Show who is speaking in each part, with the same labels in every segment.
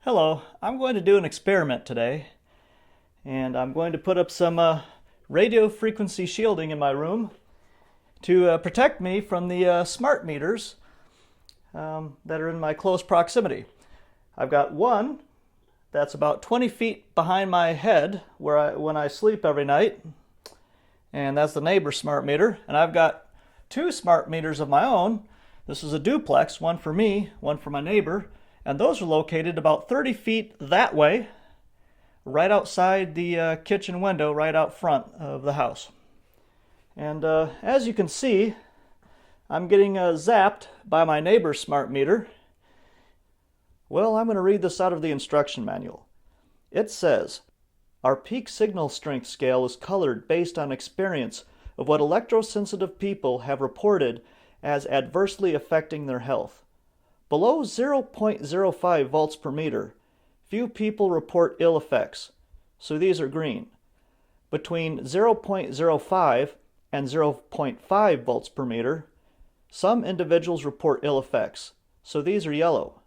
Speaker 1: Hello, I'm going to do an experiment today, and I'm going to put up some radio frequency shielding in my room to protect me from the smart meters that are in my close proximity. I've got one that's about 20 feet behind my head when I sleep every night, and that's the neighbor's smart meter. And I've got two smart meters of my own. This is a duplex, one for me, one for my neighbor, and those are located about 30 feet that way, right outside the kitchen window, right out front of the house. And as you can see, I'm getting zapped by my neighbor's smart meter. Well, I'm going to read this out of the instruction manual. It says, "Our peak signal strength scale is colored based on experience of what electrosensitive people have reported as adversely affecting their health. Below 0.05 volts per meter, few people report ill effects, so these are green. Between 0.05 and 0.5 volts per meter, some individuals report ill effects, so these are yellow.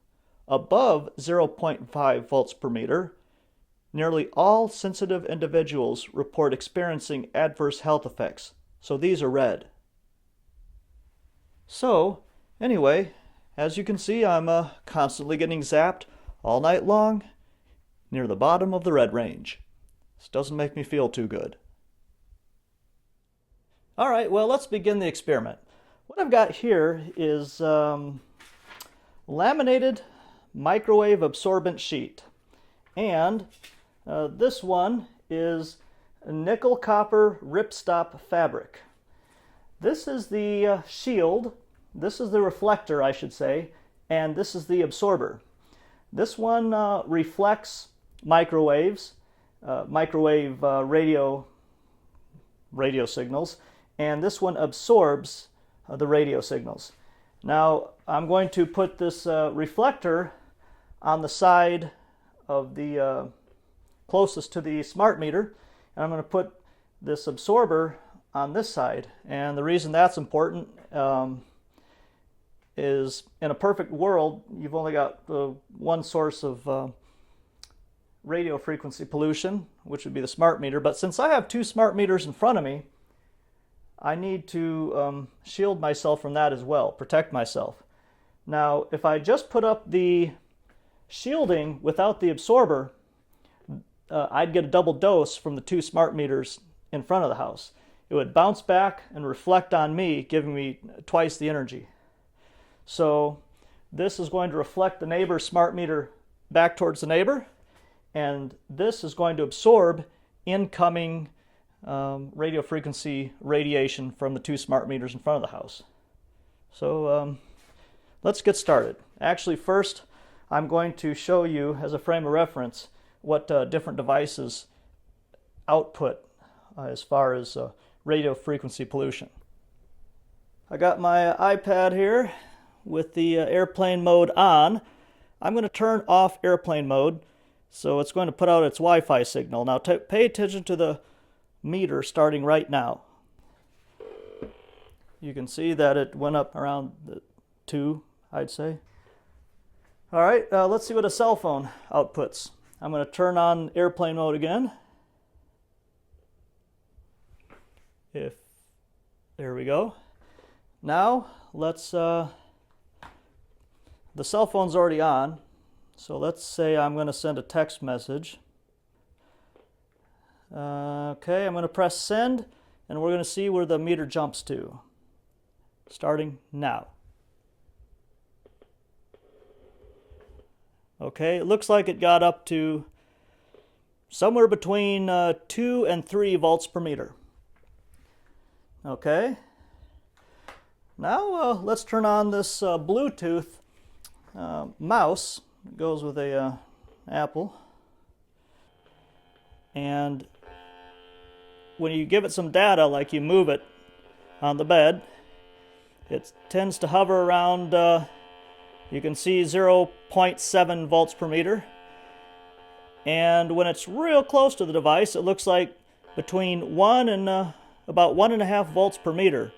Speaker 1: Above 0.5 volts per meter, nearly all sensitive individuals report experiencing adverse health effects, so these are red." So, anyway, as you can see, I'm constantly getting zapped all night long near the bottom of the red range. This doesn't make me feel too good. All right, well, let's begin the experiment. What I've got here is laminated microwave absorbent sheet. And this one is nickel copper ripstop fabric. This is the shield. This is the reflector, I should say, and this is the absorber. This one reflects microwaves, radio signals, and this one absorbs the radio signals. Now, I'm going to put this reflector on the side of the closest to the smart meter, and I'm going to put this absorber on this side. And the reason that's important is in a perfect world, you've only got one source of radio frequency pollution, which would be the smart meter. But since I have two smart meters in front of me, I need to shield myself from that as well, protect myself. Now, if I just put up the shielding without the absorber, I'd get a double dose from the two smart meters in front of the house. It would bounce back and reflect on me, giving me twice the energy. So this is going to reflect the neighbor's smart meter back towards the neighbor, and this is going to absorb incoming radio frequency radiation from the two smart meters in front of the house. So let's get started. Actually, first I'm going to show you as a frame of reference what different devices output as far as radio frequency pollution. I got my iPad here with the airplane mode on. I'm going to turn off airplane mode, so it's going to put out its Wi-Fi signal. Now pay attention to the meter starting right now. You can see that it went up around 2, I'd say. All right, let's see what a cell phone outputs. I'm going to turn on airplane mode again. There we go. Now let's the cell phone's already on, so let's say I'm going to send a text message. Okay, I'm going to press send, and we're going to see where the meter jumps to, starting now. Okay, it looks like it got up to somewhere between 2 and 3 volts per meter. Okay, now let's turn on this Bluetooth mouse. It goes with a Apple. And when you give it some data, like you move it on the bed, it tends to hover around, you can see 0.7 volts per meter. And when it's real close to the device, it looks like between 1 and about 1.5 volts per meter.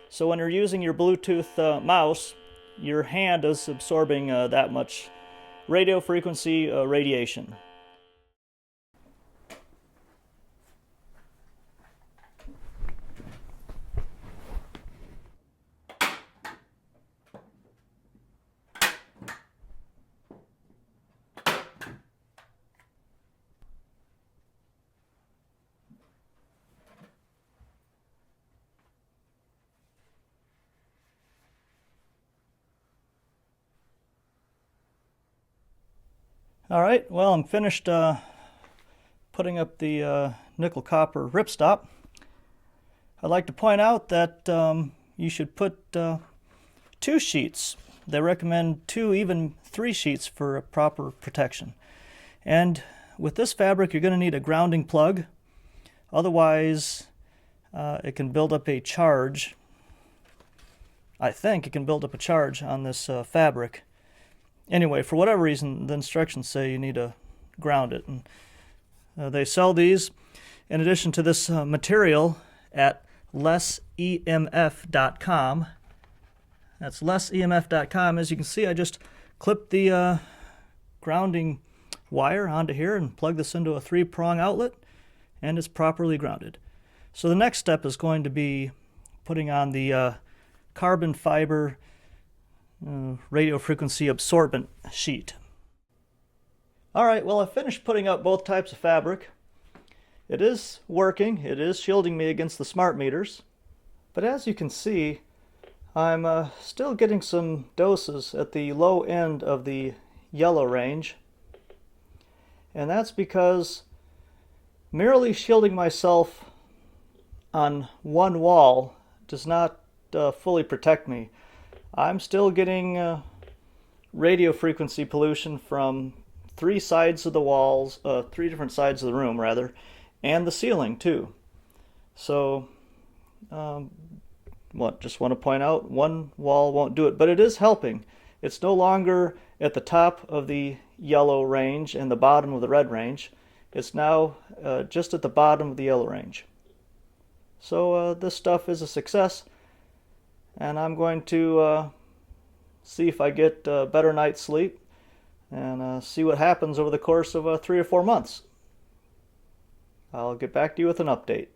Speaker 1: So when you're using your Bluetooth mouse, your hand is absorbing that much radio frequency radiation. All right, well, I'm finished putting up the nickel copper ripstop. I'd like to point out that you should put 2 sheets. They recommend 2, even 3 sheets for a proper protection. And with this fabric, you're going to need a grounding plug. Otherwise, it can build up a charge. I think it can build up a charge on this fabric. Anyway, for whatever reason, the instructions say you need to ground it. And they sell these in addition to this material at lessemf.com. That's lessemf.com. As you can see, I just clipped the grounding wire onto here and plugged this into a 3-prong outlet, and it's properly grounded. So the next step is going to be putting on the carbon fiber radio frequency absorbent sheet. Alright, well, I finished putting up both types of fabric. It is working. It is shielding me against the smart meters. But as you can see, I'm still getting some doses at the low end of the yellow range. And that's because merely shielding myself on one wall does not fully protect me. I'm still getting radio frequency pollution from 3 sides of the walls, 3 different sides of the room rather, and the ceiling too. So, just want to point out, one wall won't do it, but it is helping. It's no longer at the top of the yellow range and the bottom of the red range. It's now just at the bottom of the yellow range. So this stuff is a success. And I'm going to see if I get a better night's sleep and see what happens over the course of 3 or 4 months. I'll get back to you with an update.